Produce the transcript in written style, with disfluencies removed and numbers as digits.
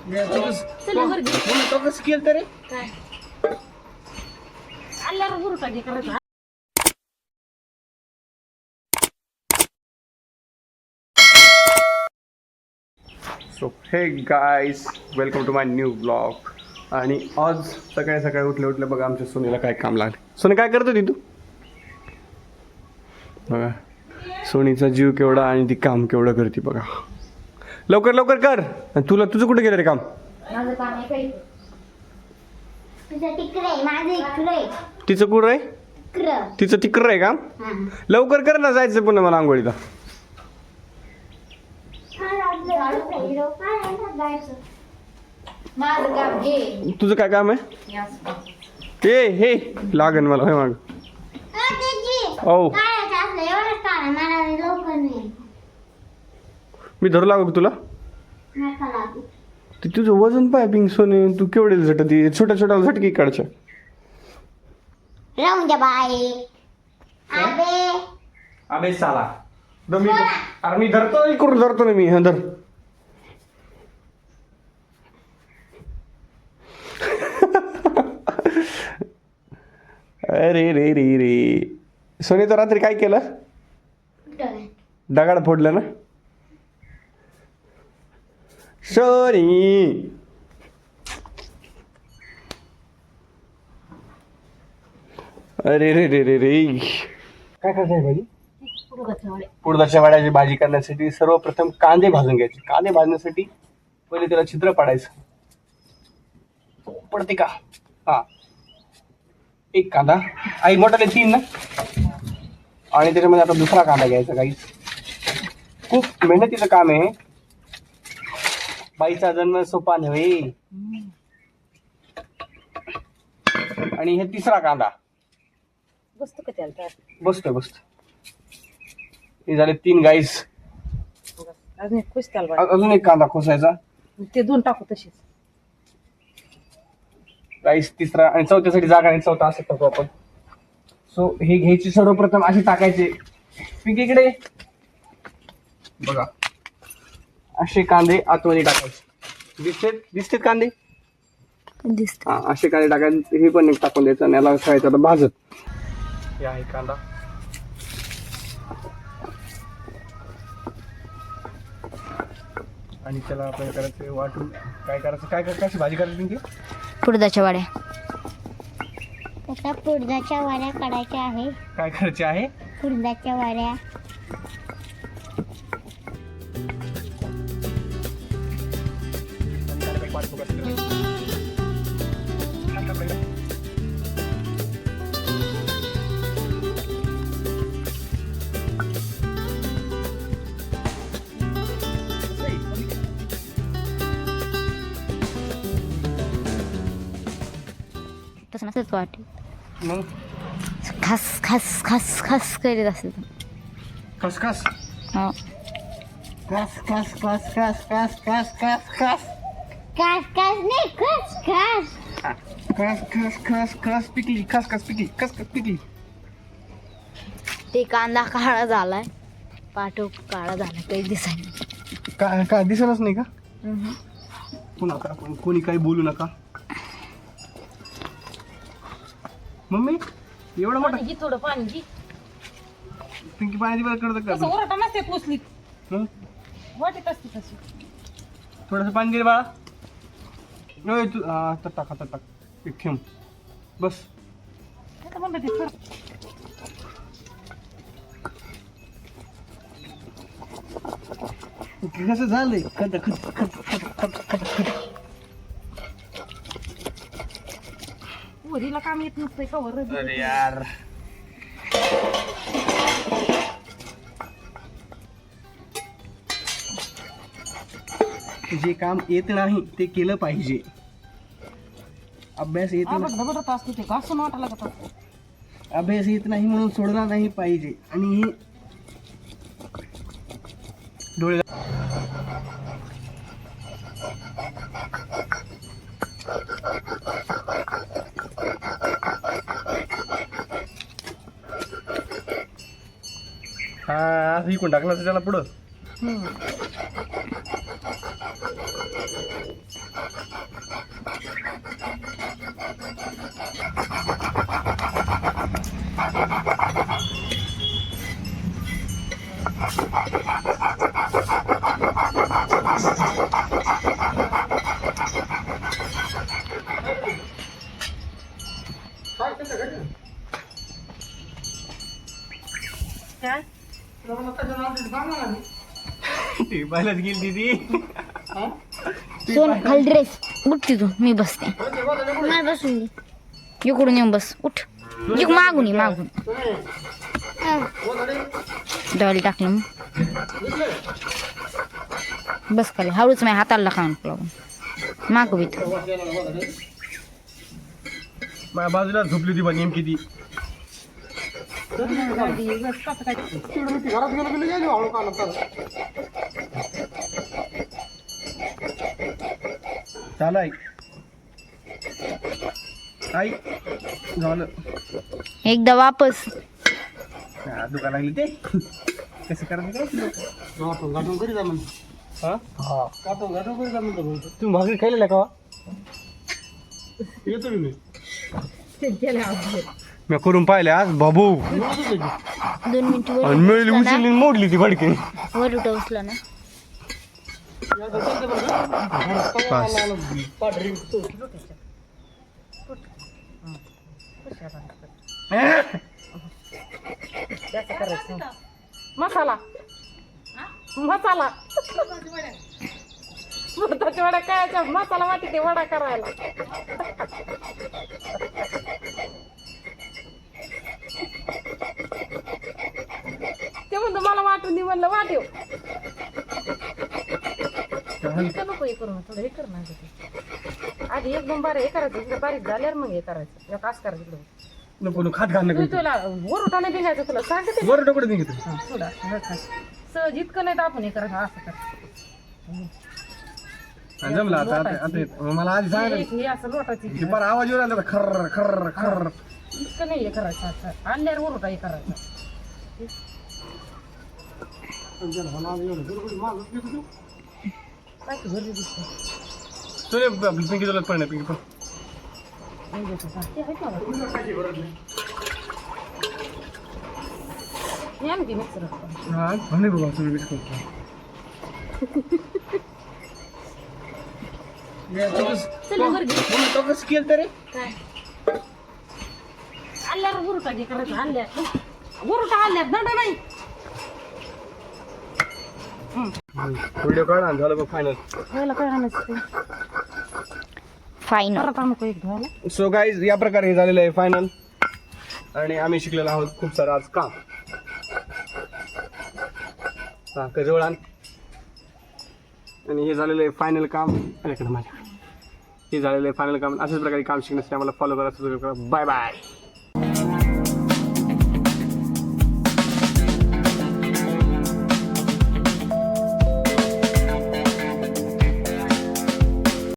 तो कसं केलं तरी so hey guys welcome to my new blog. आणि आज सकाळी सकाळी उठले बघा आमच्या सोनीला काय काम लागले. सोनी काय करत होती तू? बघा सोनीचा जीव केवढा आणि ती काम केवढं करते बघा. लवकर लवकर कर. तुझं कुठे गेलं रे काम? माझं काम आहे काही. तुझं तिकडे माझं इकडे. तिचं कुठं आहे? तिचं तिकडं आहे काम. लवकर कर ना, जायचं पुन्हा मला आंघोळीला. माझं काम हे. तुझं काय काम आहे? हे लागन मला होय माग. ओ मी धरू लागू तुला. ते तुझं वजन पाय पिंक सोने. तू केवढे झटती छोट्या छोट्या झटकी काढच्या. राहून द्या बाई. अबे अबे साला मी अरे मी धरतो इकडून धरतो ना मी. धर. अरे रे रे रे सोने तर रात्री काय केलं? दगड फोडलं ना सोनी. अरे रे रे रे रे काय करताय भाजी? उडदाच्या वड्याची भाजी करण्यासाठी सर्वप्रथम कांदे भाजून घ्यायचे. कांदे भाजण्यासाठी पहिले त्याला छिद्र पाडायचं. पडते का? हा एक कांदा आई मोठाले 3 ना. आणि त्याच्यामध्ये आता दुसरा कांदा घ्यायचा. काही खूप मेहनतीचं काम आहे. बाईचा जन्म सोपा नव्हे. आणि हे तिसरा कांदा बसतो का त्याला? बसतो. हे झाले 3 गाईस. अजून एक खुश त्याला अजून एक कांदा खोसायचा. ते 2 टाकू तशीच. राईस तिसरा आणि चौथ्यासाठी जागा आणि चौथा असं टाकू आपण. सो हे घ्यायचे सर्वप्रथम असे टाकायचे. पिंकी इकडे बघा. असे कांदे आतमध्ये टाकायचे. दिसतेत कांदे? दिसत. हा असे कांदे टाकायचे. हे पण एक टाकून द्यायचं आणि याला खायचं आता भाजत. हे आहे कांदा. आणि त्याला आपल्याला करायचं वाटून काय करायचं. काय कशी भाजी करायची पिंकी? उडदाच्या वड्या. त्याच्या उडदाच्या वड्या काढायच्या आहे. काय करायचे आहे? उडदाच्या वड्या. तसं नसत वाटे. मग खास खास खास खास करीत असेल. खसखस हो. खस खस खस खस खस खस खस खस खास खास नाही खास खास. खस खस खस खस पिकली. खस खस पिकली. खस खस पिकली. ते कांदा काळा झालाय. पाठो काळा झाला काही दिसायला. काय दिसतच नाही का? पुन्हा कोणी काही बोलू नका. मम्मी एवढं मोठं घे थोडं पाणी घे. पिंकी पाण्याची बरं करत तसं का? ओरडा नसते पोचलीत. वाटत असते तशी. थोडंसं पाणी दे बाळा. ओय तू तर टाक एक थेंब बस. आता म्हणलं ते खरं. कसं झालंय? खत खत खत खत खत खत खत. वरीला काम येत नसतंय का वर? अरे यार जे काम येत नाही ते केलं पाहिजे. अभ्यास येत नाही. बडबडत असतो ते घासून वाटा लागत असतो. अभ्यास येत नाही म्हणून सोडला नाही पाहिजे. आणि डोळे हा असं इकडून टाकलं त्याला पुढं. काय ती पहिल्याच गेली ती सोन खाली ड्रेस उठ तिथून मी बसते नाही बसून इकडून येऊन बस उठ इकडून मागून ये मागून डॉली टाकलं मग बस खाली हळूच माझ्या हाताला खाऊन लावून माग बी तू माझ्या बाजूला झोपली होती बा नेमकी ती चालू ऐक झालं एकदा वापस दुकान लागली ते कसं करायचं तुम्ही भाकरी खाल्लेला का येतो मी मी करून पाहिले आज बाबू 2 मिनिट वर आणि मिळली उचलली मोडली ती भडके वर उठा उचला ना मसाला मसाला त्याच्या वड्या काय मसाला वाटी ते वडा करायला ते म्हणतो मला वाटून दे म्हणलं वाटेव नको हे करू थोडं हे कर ना आधी एकदम बारीक हे करायचं इकडे बारीक झाल्यावर मग हे करायचं एक असं करायचं इकडे नको खात घालणं तुला वर उठाने निघायचं तुला सांगते वर डोकडे निघतो थोडा सहज इतकं नाही तर आपण हे करायचं असं कर जमलं आता मला आधी सांगितलं हे असं लोटायची की बरं आवाज येऊ लागला खर्र खर्र खर्र इतकं नाही हे करायचं असं आणल्यावर वर उठा हे करायचं काय की भरली दिसते तुला पिंकी तुला पण नाही पिंकी पण हे आणखी मिक्सर हा म्हणे बघा तुम्ही बीट करतो तो कसं केलं तरी काय आणल्यावर वर उठा हे करायचं आणल्यावर वर उठा आणल्यावर दंड नाही व्हिडिओ काढा झालं बघ फायनल धुवायला काय आणायचं फायनल परत आणू का एक धुवायला सो गाईज या प्रकारे हे झालेलं आहे फायनल आणि आम्ही शिकलेलो आहोत खूप सारं आज काम हा जवळ आण आणि हे झालेलं आहे फायनल काम माझ्या हे झालेलं आहे फायनल काम अशाच प्रकारे काम शिकण्यासाठी आम्हाला फॉलो करा सबस्क्राईब करा बाय बाय